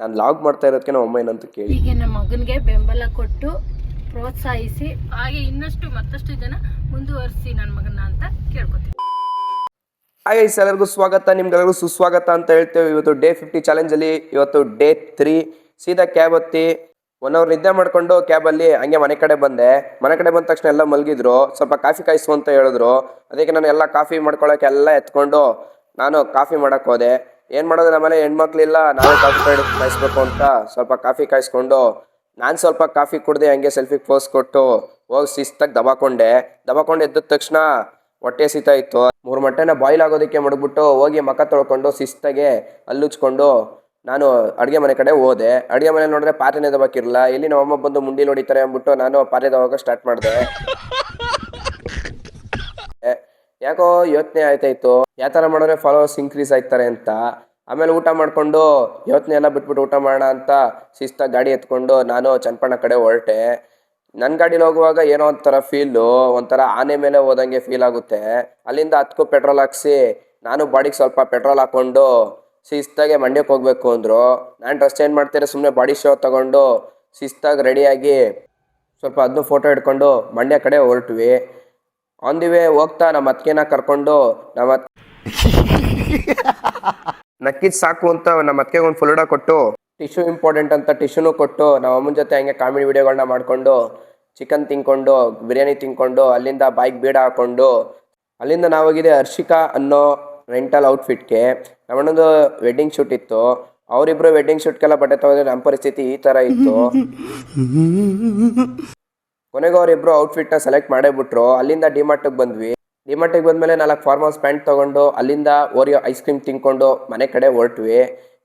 ನಾನು ಲಾಗ್ ಮಾಡ್ತಾ ಇರೋದಕ್ಕೆ ನಮ್ಮ ಅಮ್ಮ ಏನಂತ ಕೇಳಿ. ಹೀಗೆ ನಮ್ಮ ಮಗನಿಗೆ ಬೆಂಬಲ ಕೊಟ್ಟು ಪ್ರೋತ್ಸಾಹಿಸಿ ಹಾಗೆ ಇನ್ನಷ್ಟು ಮತ್ತಷ್ಟು ಜನ ಮುಂದುವರಿಸಿ ನನ್ನ ಮಗನ ಅಂತ ಕೇಳ್ಕೊತೀನಿ. ಹಾಗೆ ಎಲ್ಲರಿಗೂ ಸ್ವಾಗತ, ನಿಮ್ಗೆಲ್ಲರಿಗೂ ಸುಸ್ವಾಗತ ಅಂತ ಹೇಳ್ತೇವೆ. ಇವತ್ತು ಡೇ 50 ಚಾಲೆಂಜಲ್ಲಿ ಇವತ್ತು ಡೇ 3. ಸೀದಾ ಕ್ಯಾಬ್ ಹತ್ತಿ 1 ಅವರ್ ನಿದ್ದೆ ಮಾಡ್ಕೊಂಡು ಕ್ಯಾಬಲ್ಲಿ ಹಂಗೆ ಮನೆ ಕಡೆ ಬಂದೆ. ಮನೆ ಕಡೆ ಬಂದ ತಕ್ಷಣ ಎಲ್ಲ ಮಲಗಿದ್ರು. ಸ್ವಲ್ಪ ಕಾಫಿ ಕಾಯಿಸು ಅಂತ ಹೇಳಿದ್ರು. ಅದಕ್ಕೆ ನಾನು ಎಲ್ಲ ಕಾಫಿ ಮಾಡ್ಕೊಳಕ್ಕೆ ಎಲ್ಲ ಎತ್ಕೊಂಡು ನಾನು ಕಾಫಿ ಮಾಡಕ್ಕೆ ಹೋದೆ. ಏನು ಮಾಡೋದು, ನಮ್ಮನೆ ಹೆಣ್ಮಕ್ಳಿಲ್ಲ, ನಾವೇ ಕಾಫಿ ಕಾಯಿಸ್ಬೇಕು ಅಂತ ಸ್ವಲ್ಪ ಕಾಫಿ ಕಾಯಿಸ್ಕೊಂಡು ನಾನು ಸ್ವಲ್ಪ ಕಾಫಿ ಕುಡ್ದೆ. ಹಂಗೆ ಸೆಲ್ಫಿಗೆ ಪೋಸ್ ಕೊಟ್ಟು ಹೋಗಿ ಶಿಸ್ತಾಗಿ ದಬಾಕೊಂಡು ಎದ್ದ ತಕ್ಷಣ ಹೊಟ್ಟೆ ಸೀತಾ ಇತ್ತು. 3 ಮೊಟ್ಟೆನ ಬಾಯ್ಲ್ ಆಗೋದಕ್ಕೆ ಮಡಗ್ಬಿಟ್ಟು ಹೋಗಿ ಮಖ ತೊಳ್ಕೊಂಡು ಶಿಸ್ತಾಗೆ ಹಲ್ಲುಚ್ಕೊಂಡು ನಾನು ಅಡುಗೆ ಮನೆ ಕಡೆ ಹೋದೆ. ಅಡುಗೆ ಮನೆ ನೋಡಿದ್ರೆ ಪಾತ್ರೆನೇ ದಬಾಕಿರಲ್ಲ. ಇಲ್ಲಿ ನಮ್ಮ ಅಮ್ಮ ಬಂದು ಮುಂಡಿ ಹೊಡಿತಾರೆ ಅಂದ್ಬಿಟ್ಟು ನಾನು ಪಾತ್ರೆ ದಬಾಕ ಸ್ಟಾರ್ಟ್ ಮಾಡಿದೆ. ಯಾಕೋ ಯೋಚನೆ ಆಯ್ತಾಯಿತ್ತು, ಯಾವ ಥರ ಮಾಡಿದ್ರೆ ಫಾಲೋವರ್ಸ್ ಇನ್ಕ್ರೀಸ್ ಆಗ್ತಾರೆ ಅಂತ. ಆಮೇಲೆ ಊಟ ಮಾಡಿಕೊಂಡು ಯೋಚನೆ ಎಲ್ಲ ಬಿಟ್ಬಿಟ್ಟು ಊಟ ಮಾಡೋಣ ಅಂತ ಶಿಸ್ತಾಗಿ ಗಾಡಿ ಎತ್ಕೊಂಡು ನಾನು ಚನ್ನಪಣ್ಣ ಕಡೆ ಹೊರಟೆ. ನನ್ನ ಗಾಡೀಲಿ ಹೋಗುವಾಗ ಏನೋ ಒಂಥರ ಫೀಲು, ಒಂಥರ ಆನೆ ಮೇಲೆ ಹೋದಂಗೆ ಫೀಲ್ ಆಗುತ್ತೆ. ಅಲ್ಲಿಂದ ಹತ್ಕೋ ಪೆಟ್ರೋಲ್ ಹಾಕ್ಸಿ ನಾನು ಬಾಡಿಗೆ ಸ್ವಲ್ಪ ಪೆಟ್ರೋಲ್ ಹಾಕ್ಕೊಂಡು ಶಿಸ್ತಾಗೆ ಮಂಡ್ಯಕ್ಕೆ ಹೋಗ್ಬೇಕು ಅಂದರು. ನಾನು ಡ್ರೆಸ್ ಚೇಂಜ್ ಮಾಡ್ತೀರ ಸುಮ್ಮನೆ ಬಾಡಿ ಶೋ ತೊಗೊಂಡು ಶಿಸ್ತಾಗಿ ರೆಡಿಯಾಗಿ ಸ್ವಲ್ಪ ಅದನ್ನು ಫೋಟೋ ಹಿಡ್ಕೊಂಡು ಮಂಡ್ಯ ಕಡೆ ಹೊರಟ್ವಿ. ಆನ್ ದಿ ವೇ ಹೋಗ್ತಾ ನಮ್ಮ ಅತ್ತಿಗೆನ ಕರ್ಕೊಂಡು ನಕ್ಕಿದ್ ಸಾಕು ಅಂತ ನಮ್ಮ ಅತ್ತಿಗೆ ಒಂದು ಫುಲ್ಡ ಕೊಟ್ಟು ಟಿಶ್ಯೂ ಇಂಪಾರ್ಟೆಂಟ್ ಅಂತ ಟಿಶ್ಯೂನು ಕೊಟ್ಟು ನಮ್ಮ ಅಮ್ಮನ ಜೊತೆ ಹಂಗೆ ಕಾಮಿಡಿ ವಿಡಿಯೋಗಳನ್ನ ಮಾಡಿಕೊಂಡು ಚಿಕನ್ ತಿನ್ಕೊಂಡು ಬಿರಿಯಾನಿ ತಿನ್ಕೊಂಡು ಅಲ್ಲಿಂದ ಬೈಕ್ ಬೀಡ ಹಾಕ್ಕೊಂಡು ಅಲ್ಲಿಂದ ನಾವಾಗಿದೆ ಹರ್ಷಿಕಾ ಅನ್ನೋ ರೆಂಟಲ್ ಔಟ್ಫಿಟ್ಗೆ. ನಮ್ಮಣ್ಣಂದು ವೆಡ್ಡಿಂಗ್ ಶೂಟ್ ಇತ್ತು. ಅವರಿಬ್ರು ವೆಡ್ಡಿಂಗ್ ಶೂಟ್ಗೆಲ್ಲ ಬಟ್ಟೆ ತಗೋದ್ರೆ ನಮ್ಮ ಪರಿಸ್ಥಿತಿ ಈ ಥರ ಇತ್ತು. ಕೊನೆಗೆ ಅವರಿಬ್ರು ಔಟ್ಫಿಟ್ನ ಸೆಲೆಕ್ಟ್ ಮಾಡೇ ಬಿಟ್ರು. ಅಲ್ಲಿಂದ ಡಿಮಾರ್ಟಿಗೆ ಬಂದ್ವಿ. ಡಿಮಾರ್ಟಿಗೆ ಬಂದಮೇಲೆ 4 ಫಾರ್ಮಲ್ಸ್ ಪ್ಯಾಂಟ್ ತೊಗೊಂಡು ಅಲ್ಲಿಂದ ಓರಿಯೋ ಐಸ್ ಕ್ರೀಮ್ ತಿನ್ಕೊಂಡು ಮನೆ ಕಡೆ ಹೊರಟ್ವಿ.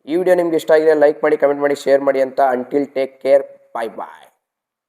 ಈ ವಿಡಿಯೋ ನಿಮ್ಗೆ ಇಷ್ಟ ಆಗಿದೆ ಲೈಕ್ ಮಾಡಿ, ಕಮೆಂಟ್ ಮಾಡಿ, ಶೇರ್ ಮಾಡಿ ಅಂತ. ಅಂಟಿಲ್ ಟೇಕ್ ಕೇರ್, ಬಾಯ್ ಬಾಯ್.